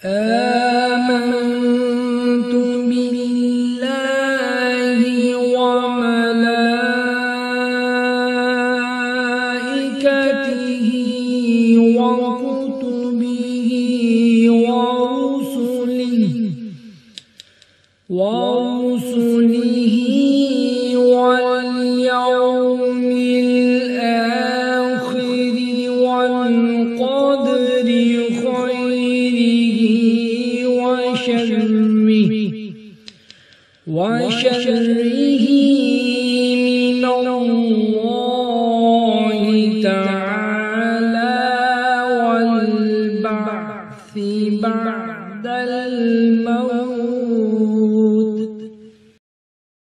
آمنت بالله وملائكته وكتبه ورسله واليوم الآخر والقدر خيره وشره من الله تعالى والبعث بعد الموت